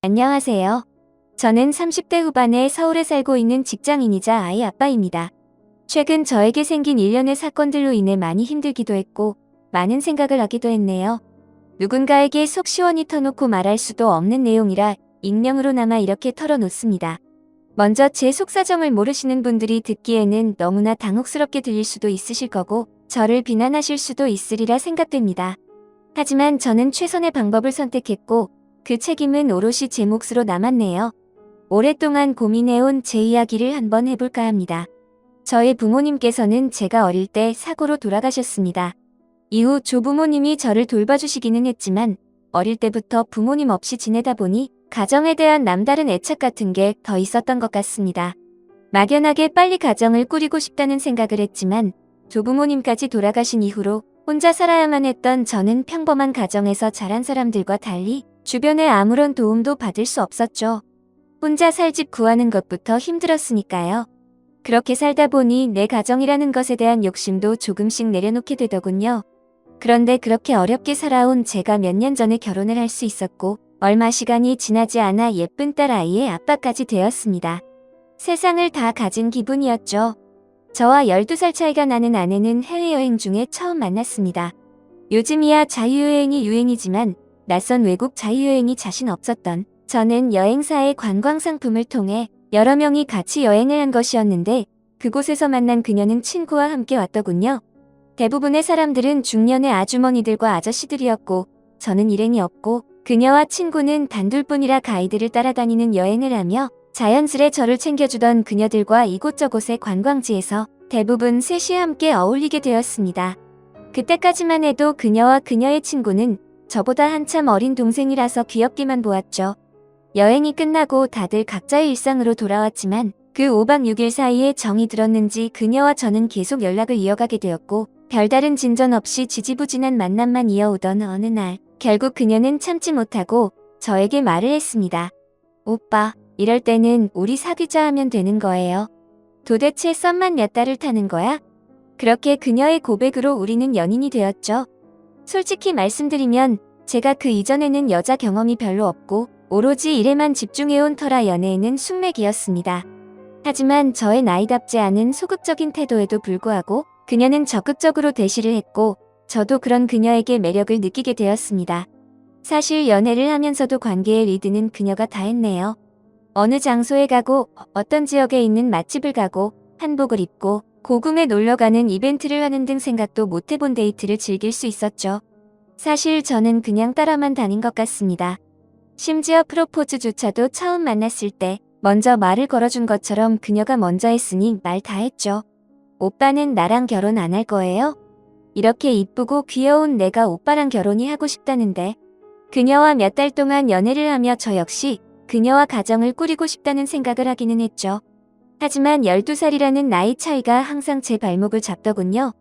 안녕하세요. 저는 30대 후반에 서울에 살고 있는 직장인이자 아이 아빠입니다. 최근 저에게 생긴 일련의 사건들로 인해 많이 힘들기도 했고 많은 생각을 하기도 했네요. 누군가에게 속 시원히 터놓고 말할 수도 없는 내용이라 익명으로나마 이렇게 털어놓습니다. 먼저 제 속사정을 모르시는 분들이 듣기에는 너무나 당혹스럽게 들릴 수도 있으실 거고 저를 비난하실 수도 있으리라 생각됩니다. 하지만 저는 최선의 방법을 선택했고 그 책임은 오롯이 제 몫으로 남았네요. 오랫동안 고민해온 제 이야기를 한번 해볼까 합니다. 저의 부모님께서는 제가 어릴 때 사고로 돌아가셨습니다. 이후 조부모님이 저를 돌봐주시기는 했지만 어릴 때부터 부모님 없이 지내다 보니 가정에 대한 남다른 애착 같은 게 더 있었던 것 같습니다. 막연하게 빨리 가정을 꾸리고 싶다는 생각을 했지만 조부모님까지 돌아가신 이후로 혼자 살아야만 했던 저는 평범한 가정에서 자란 사람들과 달리 주변에 아무런 도움도 받을 수 없었죠. 혼자 살 집 구하는 것부터 힘들었으니까요. 그렇게 살다 보니 내 가정이라는 것에 대한 욕심도 조금씩 내려놓게 되더군요. 그런데 그렇게 어렵게 살아온 제가 몇 년 전에 결혼을 할 수 있었고 얼마 시간이 지나지 않아 예쁜 딸 아이의 아빠까지 되었습니다. 세상을 다 가진 기분이었죠. 저와 12살 차이가 나는 아내는 해외여행 중에 처음 만났습니다. 요즘이야 자유여행이 유행이지만 낯선 외국 자유여행이 자신 없었던 저는 여행사의 관광상품을 통해 여러 명이 같이 여행을 한 것이었는데 그곳에서 만난 그녀는 친구와 함께 왔더군요. 대부분의 사람들은 중년의 아주머니들과 아저씨들이었고 저는 일행이 없고 그녀와 친구는 단둘뿐이라 가이드를 따라다니는 여행을 하며 자연스레 저를 챙겨주던 그녀들과 이곳저곳의 관광지에서 대부분 셋이 함께 어울리게 되었습니다. 그때까지만 해도 그녀와 그녀의 친구는 저보다 한참 어린 동생이라서 귀엽기만 보았죠. 여행이 끝나고 다들 각자의 일상으로 돌아왔지만 그 5박 6일 사이에 정이 들었는지 그녀와 저는 계속 연락을 이어가게 되었고 별다른 진전 없이 지지부진한 만남만 이어오던 어느 날 결국 그녀는 참지 못하고 저에게 말을 했습니다. 오빠, 이럴 때는 우리 사귀자 하면 되는 거예요. 도대체 썸만 몇 달을 타는 거야? 그렇게 그녀의 고백으로 우리는 연인이 되었죠. 솔직히 말씀드리면 제가 그 이전에는 여자 경험이 별로 없고 오로지 일에만 집중해온 터라 연애에는 숙맥이었습니다. 하지만 저의 나이답지 않은 소극적인 태도에도 불구하고 그녀는 적극적으로 대시를 했고 저도 그런 그녀에게 매력을 느끼게 되었습니다. 사실 연애를 하면서도 관계의 리드는 그녀가 다 했네요. 어느 장소에 가고 어떤 지역에 있는 맛집을 가고 한복을 입고 고궁에 놀러가는 이벤트를 하는 등 생각도 못해본 데이트를 즐길 수 있었죠. 사실 저는 그냥 따라만 다닌 것 같습니다. 심지어 프로포즈조차도 처음 만났을 때 먼저 말을 걸어준 것처럼 그녀가 먼저 했으니 말 다 했죠. 오빠는 나랑 결혼 안 할 거예요? 이렇게 이쁘고 귀여운 내가 오빠랑 결혼이 하고 싶다는데 그녀와 몇 달 동안 연애를 하며 저 역시 그녀와 가정을 꾸리고 싶다는 생각을 하기는 했죠. 하지만 12살이라는 나이 차이가 항상 제 발목을 잡더군요.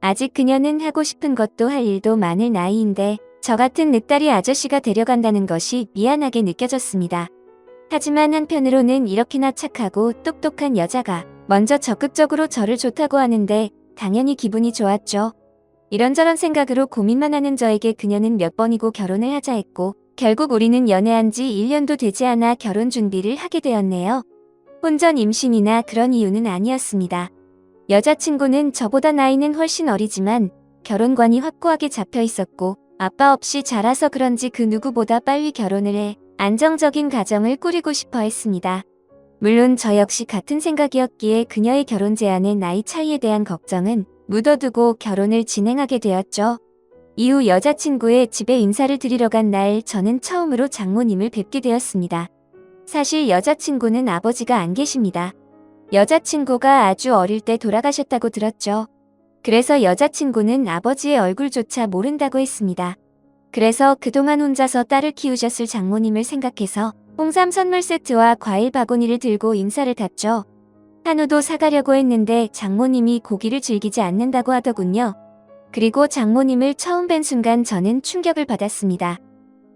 아직 그녀는 하고 싶은 것도 할 일도 많을 나이인데 저 같은 늦다리 아저씨가 데려간다는 것이 미안하게 느껴졌습니다. 하지만 한편으로는 이렇게나 착하고 똑똑한 여자가 먼저 적극적으로 저를 좋다고 하는데 당연히 기분이 좋았죠. 이런저런 생각으로 고민만 하는 저에게 그녀는 몇 번이고 결혼을 하자 했고 결국 우리는 연애한 지 1년도 되지 않아 결혼 준비를 하게 되었네요. 혼전 임신이나 그런 이유는 아니었습니다. 여자친구는 저보다 나이는 훨씬 어리지만 결혼관이 확고하게 잡혀 있었고 아빠 없이 자라서 그런지 그 누구보다 빨리 결혼을 해 안정적인 가정을 꾸리고 싶어 했습니다. 물론 저 역시 같은 생각이었기에 그녀의 결혼 제안의 나이 차이에 대한 걱정은 묻어두고 결혼을 진행하게 되었죠. 이후 여자친구의 집에 인사를 드리러 간 날 저는 처음으로 장모님을 뵙게 되었습니다. 사실 여자친구는 아버지가 안 계십니다. 여자친구가 아주 어릴 때 돌아가셨다고 들었죠. 그래서 여자친구는 아버지의 얼굴조차 모른다고 했습니다. 그래서 그동안 혼자서 딸을 키우셨을 장모님을 생각해서 홍삼 선물 세트와 과일 바구니를 들고 인사를 갔죠. 한우도 사가려고 했는데 장모님이 고기를 즐기지 않는다고 하더군요. 그리고 장모님을 처음 뵌 순간 저는 충격을 받았습니다.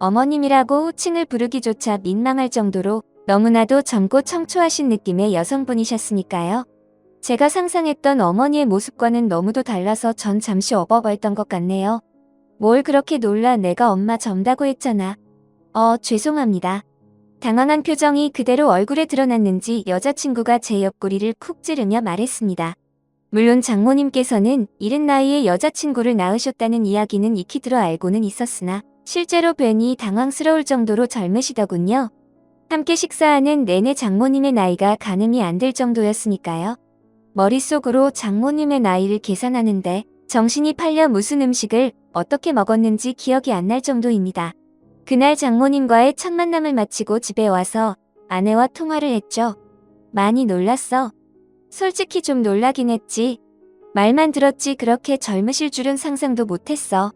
어머님이라고 호칭을 부르기조차 민망할 정도로 너무나도 젊고 청초하신 느낌의 여성분이셨으니까요. 제가 상상했던 어머니의 모습과는 너무도 달라서 전 잠시 어버버했던 것 같네요. 뭘 그렇게 놀라 내가 엄마 젊다고 했잖아. 죄송합니다. 당황한 표정이 그대로 얼굴에 드러났는지 여자친구가 제 옆구리를 쿡 찌르며 말했습니다. 물론 장모님께서는 이른 나이에 여자친구를 낳으셨다는 이야기는 익히 들어 알고는 있었으나 실제로 뵈니 당황스러울 정도로 젊으시더군요. 함께 식사하는 내내 장모님의 나이가 가늠이 안 될 정도였으니까요. 머릿속으로 장모님의 나이를 계산하는데 정신이 팔려 무슨 음식을 어떻게 먹었는지 기억이 안 날 정도입니다. 그날 장모님과의 첫 만남을 마치고 집에 와서 아내와 통화를 했죠. 많이 놀랐어. 솔직히 좀 놀라긴 했지. 말만 들었지 그렇게 젊으실 줄은 상상도 못했어.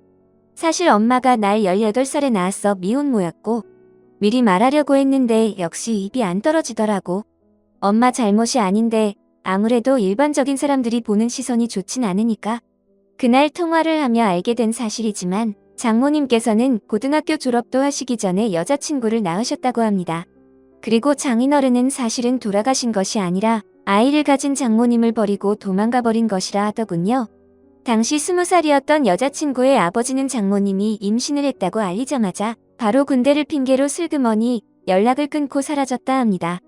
사실 엄마가 날 18살에 낳아서 미혼모였고 미리 말하려고 했는데 역시 입이 안 떨어지더라고. 엄마 잘못이 아닌데 아무래도 일반적인 사람들이 보는 시선이 좋진 않으니까. 그날 통화를 하며 알게 된 사실이지만 장모님께서는 고등학교 졸업도 하시기 전에 여자친구를 낳으셨다고 합니다. 그리고 장인어른은 사실은 돌아가신 것이 아니라 아이를 가진 장모님을 버리고 도망가 버린 것이라 하더군요. 당시 20살이었던 여자친구의 아버지는 장모님이 임신을 했다고 알리자마자 바로 군대를 핑계로 슬그머니 연락을 끊고 사라졌다 합니다.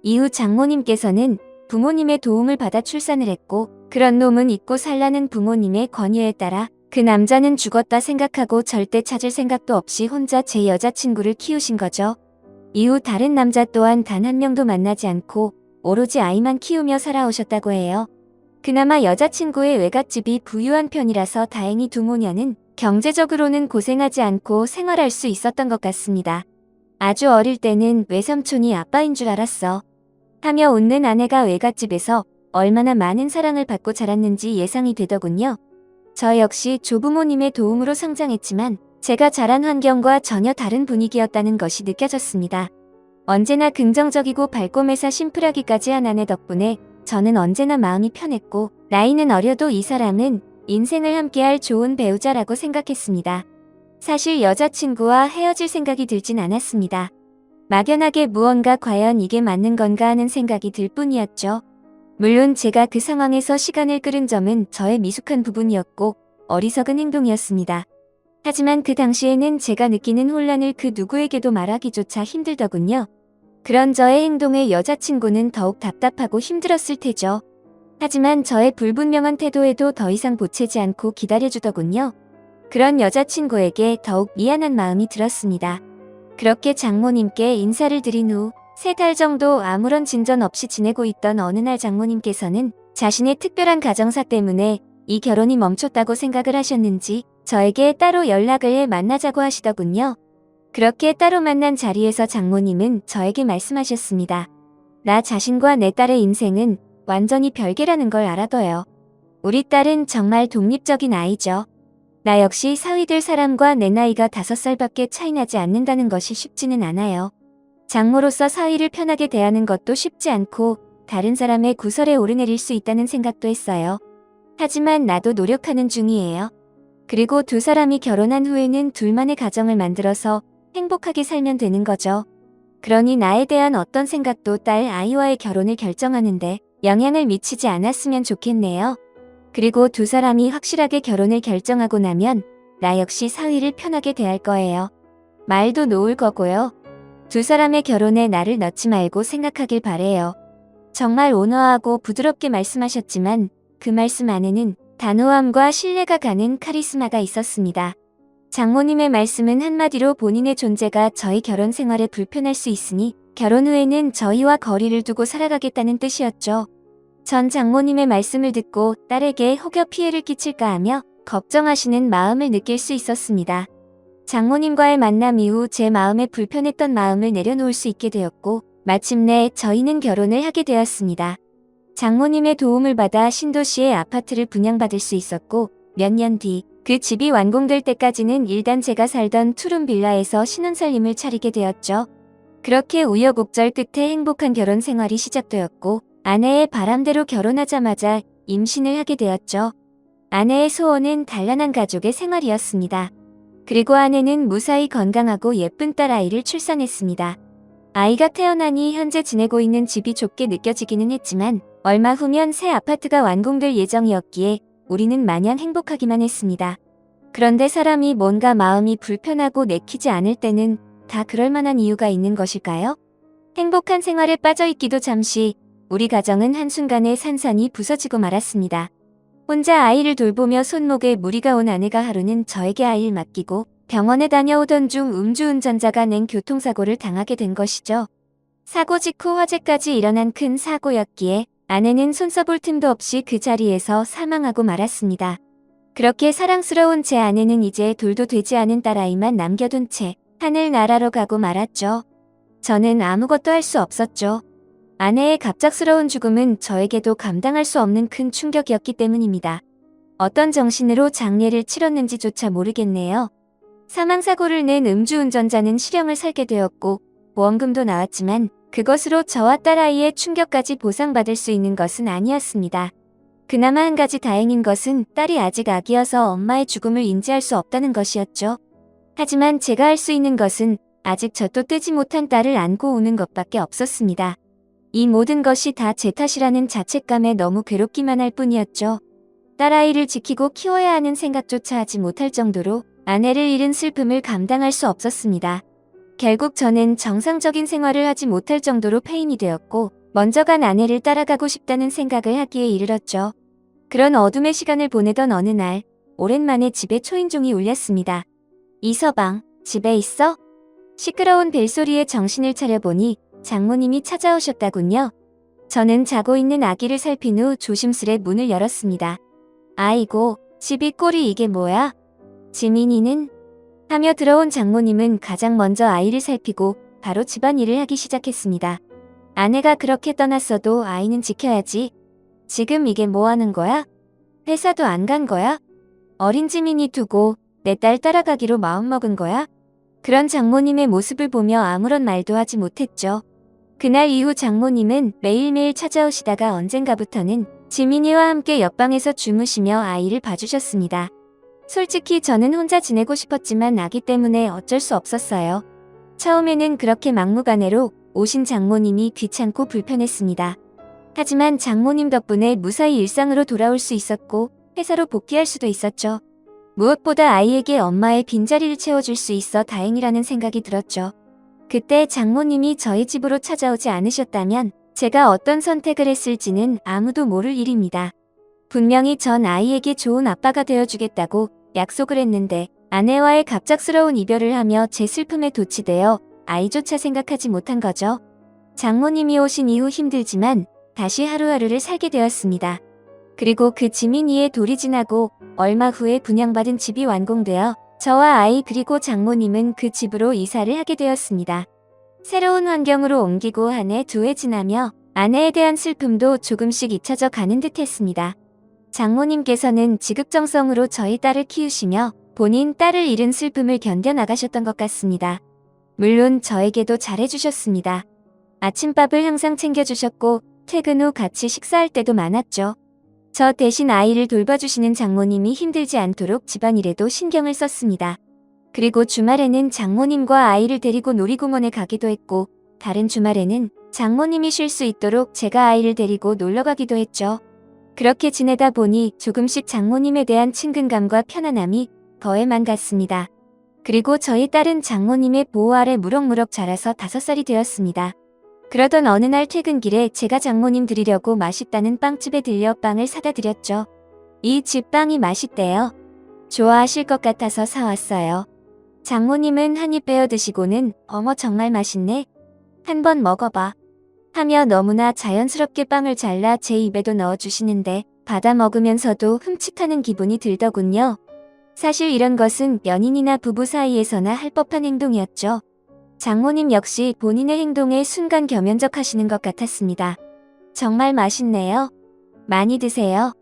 이후 장모님께서는 부모님의 도움을 받아 출산을 했고 그런 놈은 잊고 살라는 부모님의 권유에 따라 그 남자는 죽었다 생각하고 절대 찾을 생각도 없이 혼자 제 여자친구를 키우신 거죠. 이후 다른 남자 또한 단 한 명도 만나지 않고 오로지 아이만 키우며 살아오셨다고 해요. 그나마 여자친구의 외갓집이 부유한 편이라서 다행히 두 모녀는 경제적으로는 고생하지 않고 생활할 수 있었던 것 같습니다. 아주 어릴 때는 외삼촌이 아빠인 줄 알았어. 하며 웃는 아내가 외갓집에서 얼마나 많은 사랑을 받고 자랐는지 예상이 되더군요. 저 역시 조부모님의 도움으로 성장했지만 제가 자란 환경과 전혀 다른 분위기였다는 것이 느껴졌습니다. 언제나 긍정적이고 밝고 매사 심플하기까지 한 아내 덕분에 저는 언제나 마음이 편했고 나이는 어려도 이 사람은 인생을 함께할 좋은 배우자라고 생각했습니다. 사실 여자친구와 헤어질 생각이 들진 않았습니다. 막연하게 무언가 과연 이게 맞는 건가 하는 생각이 들 뿐이었죠. 물론 제가 그 상황에서 시간을 끌은 점은 저의 미숙한 부분이었고 어리석은 행동이었습니다. 하지만 그 당시에는 제가 느끼는 혼란을 그 누구에게도 말하기조차 힘들더군요. 그런 저의 행동에 여자친구는 더욱 답답하고 힘들었을 테죠. 하지만 저의 불분명한 태도에도 더 이상 보채지 않고 기다려주더군요. 그런 여자친구에게 더욱 미안한 마음이 들었습니다. 그렇게 장모님께 인사를 드린 후 3달 정도 아무런 진전 없이 지내고 있던 어느 날 장모님께서는 자신의 특별한 가정사 때문에 이 결혼이 멈췄다고 생각을 하셨는지 저에게 따로 연락을 해 만나자고 하시더군요. 그렇게 따로 만난 자리에서 장모님은 저에게 말씀하셨습니다. 나 자신과 내 딸의 인생은 완전히 별개라는 걸 알아둬요. 우리 딸은 정말 독립적인 아이죠. 나 역시 사위될 사람과 내 나이가 5살밖에 차이 나지 않는다는 것이 쉽지는 않아요. 장모로서 사위를 편하게 대하는 것도 쉽지 않고 다른 사람의 구설에 오르내릴 수 있다는 생각도 했어요. 하지만 나도 노력하는 중이에요. 그리고 두 사람이 결혼한 후에는 둘만의 가정을 만들어서 행복하게 살면 되는 거죠. 그러니 나에 대한 어떤 생각도 딸 아이와의 결혼을 결정하는데 영향을 미치지 않았으면 좋겠네요. 그리고 두 사람이 확실하게 결혼을 결정하고 나면 나 역시 사위를 편하게 대할 거예요. 말도 놓을 거고요. 두 사람의 결혼에 나를 넣지 말고 생각하길 바래요. 정말 온화하고 부드럽게 말씀하셨지만 그 말씀 안에는 단호함과 신뢰가 가는 카리스마가 있었습니다. 장모님의 말씀은 한마디로 본인의 존재가 저희 결혼 생활에 불편할 수 있으니 결혼 후에는 저희와 거리를 두고 살아가겠다는 뜻이었죠. 전 장모님의 말씀을 듣고 딸에게 혹여 피해를 끼칠까 하며 걱정하시는 마음을 느낄 수 있었습니다. 장모님과의 만남 이후 제 마음에 불편했던 마음을 내려놓을 수 있게 되었고 마침내 저희는 결혼을 하게 되었습니다. 장모님의 도움을 받아 신도시의 아파트를 분양받을 수 있었고 몇 년 뒤 그 집이 완공될 때까지는 일단 제가 살던 투룸 빌라에서 신혼살림을 차리게 되었죠. 그렇게 우여곡절 끝에 행복한 결혼 생활이 시작되었고 아내의 바람대로 결혼하자마자 임신을 하게 되었죠. 아내의 소원은 단란한 가족의 생활이었습니다. 그리고 아내는 무사히 건강하고 예쁜 딸 아이를 출산했습니다. 아이가 태어나니 현재 지내고 있는 집이 좁게 느껴지기는 했지만 얼마 후면 새 아파트가 완공될 예정이었기에 우리는 마냥 행복하기만 했습니다. 그런데 사람이 뭔가 마음이 불편하고 내키지 않을 때는 다 그럴 만한 이유가 있는 것일까요? 행복한 생활에 빠져있기도 잠시, 우리 가정은 한순간에 산산이 부서지고 말았습니다. 혼자 아이를 돌보며 손목에 무리가 온 아내가 하루는 저에게 아이를 맡기고 병원에 다녀오던 중 음주운전자가 낸 교통사고를 당하게 된 것이죠. 사고 직후 화재까지 일어난 큰 사고였기에 아내는 손써볼 틈도 없이 그 자리에서 사망하고 말았습니다. 그렇게 사랑스러운 제 아내는 이제 돌도 되지 않은 딸아이만 남겨둔 채 하늘나라로 가고 말았죠. 저는 아무것도 할 수 없었죠. 아내의 갑작스러운 죽음은 저에게도 감당할 수 없는 큰 충격이었기 때문입니다. 어떤 정신으로 장례를 치렀는지조차 모르겠네요. 사망사고를 낸 음주운전자는 실형을 살게 되었고 보험금도 나왔지만 그것으로 저와 딸아이의 충격까지 보상받을 수 있는 것은 아니었습니다. 그나마 한 가지 다행인 것은 딸이 아직 아기여서 엄마의 죽음을 인지할 수 없다는 것이었죠. 하지만 제가 할 수 있는 것은 아직 젖도 떼지 못한 딸을 안고 우는 것밖에 없었습니다. 이 모든 것이 다 제 탓이라는 자책감에 너무 괴롭기만 할 뿐이었죠. 딸아이를 지키고 키워야 하는 생각조차 하지 못할 정도로 아내를 잃은 슬픔을 감당할 수 없었습니다. 결국 저는 정상적인 생활을 하지 못할 정도로 폐인이 되었고 먼저 간 아내를 따라가고 싶다는 생각을 하기에 이르렀죠. 그런 어둠의 시간을 보내던 어느 날 오랜만에 집에 초인종이 울렸습니다. 이서방, 집에 있어? 시끄러운 벨소리에 정신을 차려보니 장모님이 찾아오셨다군요. 저는 자고 있는 아기를 살핀 후 조심스레 문을 열었습니다. 아이고, 집이 꼴이 이게 뭐야? 지민이는? 하며 들어온 장모님은 가장 먼저 아이를 살피고 바로 집안일을 하기 시작했습니다. 아내가 그렇게 떠났어도 아이는 지켜야지. 지금 이게 뭐 하는 거야? 회사도 안 간 거야? 어린 지민이 두고 내 딸 따라가기로 마음먹은 거야? 그런 장모님의 모습을 보며 아무런 말도 하지 못했죠. 그날 이후 장모님은 매일매일 찾아오시다가 언젠가부터는 지민이와 함께 옆방에서 주무시며 아이를 봐주셨습니다. 솔직히 저는 혼자 지내고 싶었지만 아기 때문에 어쩔 수 없었어요. 처음에는 그렇게 막무가내로 오신 장모님이 귀찮고 불편했습니다. 하지만 장모님 덕분에 무사히 일상으로 돌아올 수 있었고 회사로 복귀할 수도 있었죠. 무엇보다 아이에게 엄마의 빈자리를 채워줄 수 있어 다행이라는 생각이 들었죠. 그때 장모님이 저희 집으로 찾아오지 않으셨다면 제가 어떤 선택을 했을지는 아무도 모를 일입니다. 분명히 전 아이에게 좋은 아빠가 되어주겠다고 약속을 했는데 아내와의 갑작스러운 이별을 하며 제 슬픔에 도취되어 아이조차 생각하지 못한 거죠. 장모님이 오신 이후 힘들지만 다시 하루하루를 살게 되었습니다. 그리고 그 지민이의 돌이 지나고 얼마 후에 분양받은 집이 완공되어 저와 아이 그리고 장모님은 그 집으로 이사를 하게 되었습니다. 새로운 환경으로 옮기고 한 해, 두 해 지나며 아내에 대한 슬픔도 조금씩 잊혀져 가는 듯 했습니다. 장모님께서는 지극정성으로 저희 딸을 키우시며 본인 딸을 잃은 슬픔을 견뎌나가셨던 것 같습니다. 물론 저에게도 잘해주셨습니다. 아침밥을 항상 챙겨주셨고 퇴근 후 같이 식사할 때도 많았죠. 저 대신 아이를 돌봐주시는 장모님이 힘들지 않도록 집안일에도 신경을 썼습니다. 그리고 주말에는 장모님과 아이를 데리고 놀이공원에 가기도 했고 다른 주말에는 장모님이 쉴 수 있도록 제가 아이를 데리고 놀러 가기도 했죠. 그렇게 지내다 보니 조금씩 장모님에 대한 친근감과 편안함이 더해만 갔습니다. 그리고 저희 딸은 장모님의 보호 아래 무럭무럭 자라서 5살이 되었습니다. 그러던 어느 날 퇴근길에 제가 장모님 드리려고 맛있다는 빵집에 들려 빵을 사다 드렸죠. 이 집 빵이 맛있대요. 좋아하실 것 같아서 사왔어요. 장모님은 한 입 베어 드시고는 어머 정말 맛있네. 한번 먹어봐. 하며 너무나 자연스럽게 빵을 잘라 제 입에도 넣어주시는데 받아 먹으면서도 흠칫하는 기분이 들더군요. 사실 이런 것은 연인이나 부부 사이에서나 할 법한 행동이었죠. 장모님 역시 본인의 행동에 순간 겸연쩍하시는 것 같았습니다. 정말 맛있네요. 많이 드세요.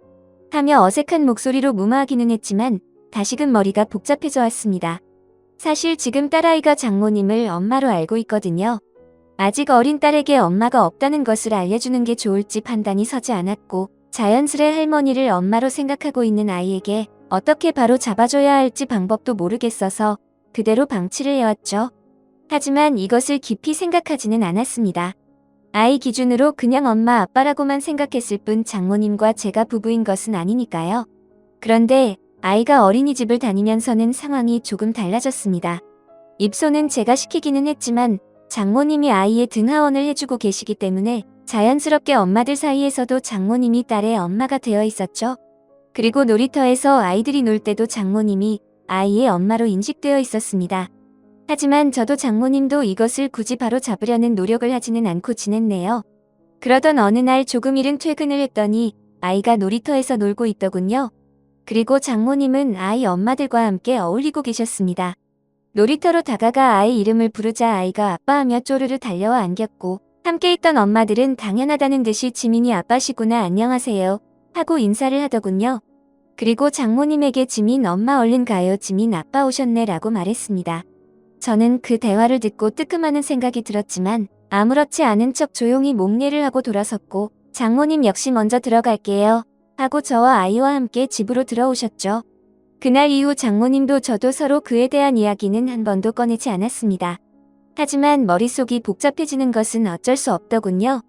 하며 어색한 목소리로 무마하기는 했지만 다시금 머리가 복잡해져 왔습니다. 사실 지금 딸아이가 장모님을 엄마로 알고 있거든요. 아직 어린 딸에게 엄마가 없다는 것을 알려주는 게 좋을지 판단이 서지 않았고 자연스레 할머니를 엄마로 생각하고 있는 아이에게 어떻게 바로 잡아줘야 할지 방법도 모르겠어서 그대로 방치를 해왔죠. 하지만 이것을 깊이 생각하지는 않았습니다. 아이 기준으로 그냥 엄마 아빠라고만 생각했을 뿐 장모님과 제가 부부인 것은 아니니까요. 그런데 아이가 어린이집을 다니면서는 상황이 조금 달라졌습니다. 입소는 제가 시키기는 했지만 장모님이 아이의 등하원을 해주고 계시기 때문에 자연스럽게 엄마들 사이에서도 장모님이 딸의 엄마가 되어 있었죠. 그리고 놀이터에서 아이들이 놀 때도 장모님이 아이의 엄마로 인식되어 있었습니다. 하지만 저도 장모님도 이것을 굳이 바로 잡으려는 노력을 하지는 않고 지냈네요. 그러던 어느 날 조금 이른 퇴근을 했더니 아이가 놀이터에서 놀고 있더군요. 그리고 장모님은 아이 엄마들과 함께 어울리고 계셨습니다. 놀이터로 다가가 아이 이름을 부르자 아이가 아빠하며 쪼르르 달려와 안겼고 함께 있던 엄마들은 당연하다는 듯이 지민이 아빠시구나 안녕하세요 하고 인사를 하더군요. 그리고 장모님에게 지민 엄마 얼른 가요 지민 아빠 오셨네 라고 말했습니다. 저는 그 대화를 듣고 뜨끔하는 생각이 들었지만 아무렇지 않은 척 조용히 목례를 하고 돌아섰고 장모님 역시 먼저 들어갈게요 하고 저와 아이와 함께 집으로 들어오셨죠. 그날 이후 장모님도 저도 서로 그에 대한 이야기는 한 번도 꺼내지 않았습니다. 하지만 머릿속이 복잡해지는 것은 어쩔 수 없더군요.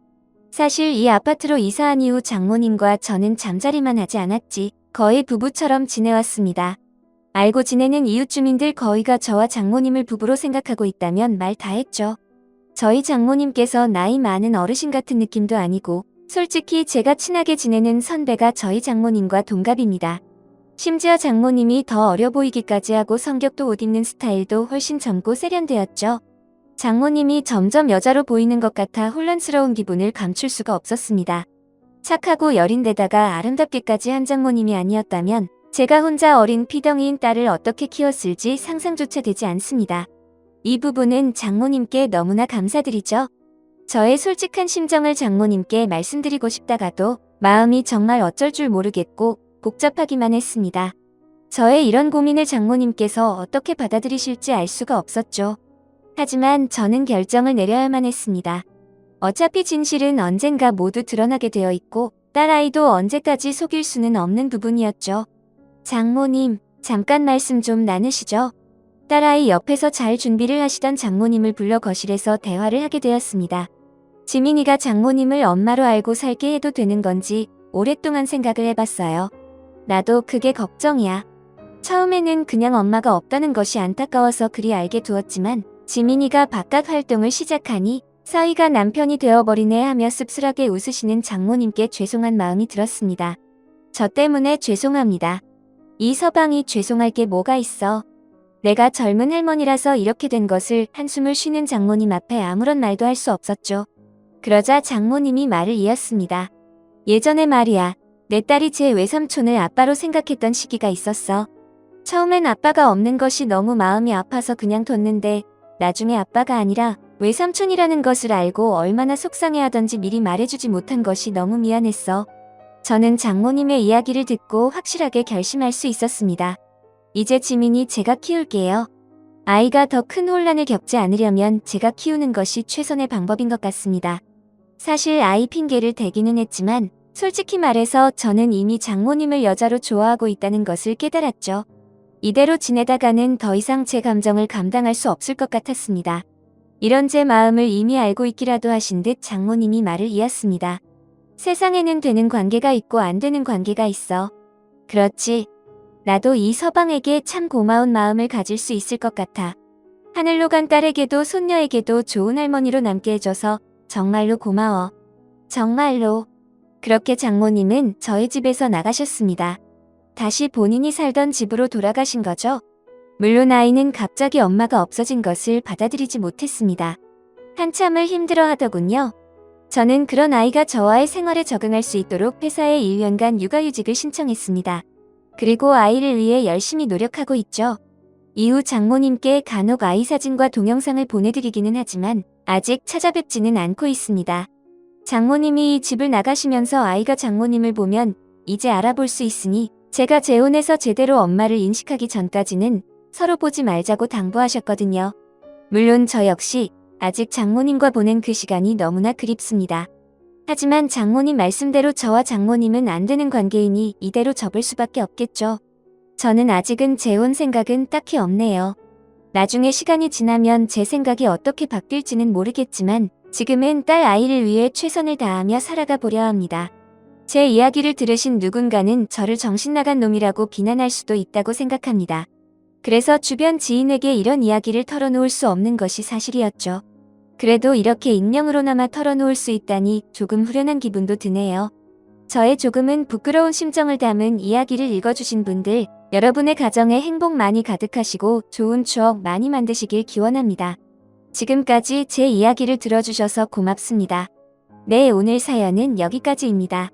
사실 이 아파트로 이사한 이후 장모님과 저는 잠자리만 하지 않았지 거의 부부처럼 지내왔습니다. 알고 지내는 이웃 주민들 거의가 저와 장모님을 부부로 생각하고 있다면 말 다 했죠. 저희 장모님께서 나이 많은 어르신 같은 느낌도 아니고 솔직히 제가 친하게 지내는 선배가 저희 장모님과 동갑입니다. 심지어 장모님이 더 어려 보이기까지 하고 성격도 옷 입는 스타일도 훨씬 젊고 세련되었죠. 장모님이 점점 여자로 보이는 것 같아 혼란스러운 기분을 감출 수가 없었습니다. 착하고 여린데다가 아름답기까지 한 장모님이 아니었다면 제가 혼자 어린 피덩이인 딸을 어떻게 키웠을지 상상조차 되지 않습니다. 이 부분은 장모님께 너무나 감사드리죠. 저의 솔직한 심정을 장모님께 말씀드리고 싶다가도 마음이 정말 어쩔 줄 모르겠고 복잡하기만 했습니다. 저의 이런 고민을 장모님께서 어떻게 받아들이실지 알 수가 없었죠. 하지만 저는 결정을 내려야만 했습니다. 어차피 진실은 언젠가 모두 드러나게 되어 있고 딸아이도 언제까지 속일 수는 없는 부분이었죠. 장모님, 잠깐 말씀 좀 나누시죠. 딸아이 옆에서 잘 준비를 하시던 장모님을 불러 거실에서 대화를 하게 되었습니다. 지민이가 장모님을 엄마로 알고 살게 해도 되는 건지 오랫동안 생각을 해봤어요. 나도 그게 걱정이야. 처음에는 그냥 엄마가 없다는 것이 안타까워서 그리 알게 두었지만 지민이가 바깥 활동을 시작하니 사위가 남편이 되어버리네 하며 씁쓸하게 웃으시는 장모님께 죄송한 마음이 들었습니다. 저 때문에 죄송합니다. 이 서방이 죄송할 게 뭐가 있어. 내가 젊은 할머니라서 이렇게 된 것을 한숨을 쉬는 장모님 앞에 아무런 말도 할 수 없었죠. 그러자 장모님이 말을 이었습니다. 예전에 말이야. 내 딸이 제 외삼촌을 아빠로 생각했던 시기가 있었어. 처음엔 아빠가 없는 것이 너무 마음이 아파서 그냥 뒀는데 나중에 아빠가 아니라 외삼촌이라는 것을 알고 얼마나 속상해하던지 미리 말해주지 못한 것이 너무 미안했어. 저는 장모님의 이야기를 듣고 확실하게 결심할 수 있었습니다. 이제 지민이 제가 키울게요. 아이가 더 큰 혼란을 겪지 않으려면 제가 키우는 것이 최선의 방법인 것 같습니다. 사실 아이 핑계를 대기는 했지만 솔직히 말해서 저는 이미 장모님을 여자로 좋아하고 있다는 것을 깨달았죠. 이대로 지내다가는 더 이상 제 감정을 감당할 수 없을 것 같았습니다. 이런 제 마음을 이미 알고 있기라도 하신 듯 장모님이 말을 이었습니다. 세상에는 되는 관계가 있고 안 되는 관계가 있어. 그렇지. 나도 이 서방에게 참 고마운 마음을 가질 수 있을 것 같아. 하늘로 간 딸에게도 손녀에게도 좋은 할머니로 남게 해줘서 정말로 고마워. 정말로. 그렇게 장모님은 저희 집에서 나가셨습니다. 다시 본인이 살던 집으로 돌아가신 거죠. 물론 아이는 갑자기 엄마가 없어진 것을 받아들이지 못했습니다. 한참을 힘들어 하더군요. 저는 그런 아이가 저와의 생활에 적응할 수 있도록 회사에 1년간 육아휴직을 신청했습니다. 그리고 아이를 위해 열심히 노력하고 있죠. 이후 장모님께 간혹 아이 사진과 동영상을 보내드리기는 하지만 아직 찾아뵙지는 않고 있습니다. 장모님이 집을 나가시면서 아이가 장모님을 보면 이제 알아볼 수 있으니 제가 재혼해서 제대로 엄마를 인식하기 전까지는 서로 보지 말자고 당부하셨거든요. 물론 저 역시 아직 장모님과 보낸 그 시간이 너무나 그립습니다. 하지만 장모님 말씀대로 저와 장모님은 안 되는 관계이니 이대로 접을 수밖에 없겠죠. 저는 아직은 재혼 생각은 딱히 없네요. 나중에 시간이 지나면 제 생각이 어떻게 바뀔지는 모르겠지만 지금은 딸 아이를 위해 최선을 다하며 살아가 보려 합니다. 제 이야기를 들으신 누군가는 저를 정신나간 놈이라고 비난할 수도 있다고 생각합니다. 그래서 주변 지인에게 이런 이야기를 털어놓을 수 없는 것이 사실이었죠. 그래도 이렇게 익명으로나마 털어놓을 수 있다니 조금 후련한 기분도 드네요. 저의 조금은 부끄러운 심정을 담은 이야기를 읽어주신 분들, 여러분의 가정에 행복 많이 가득하시고 좋은 추억 많이 만드시길 기원합니다. 지금까지 제 이야기를 들어주셔서 고맙습니다. 네, 오늘 사연은 여기까지입니다.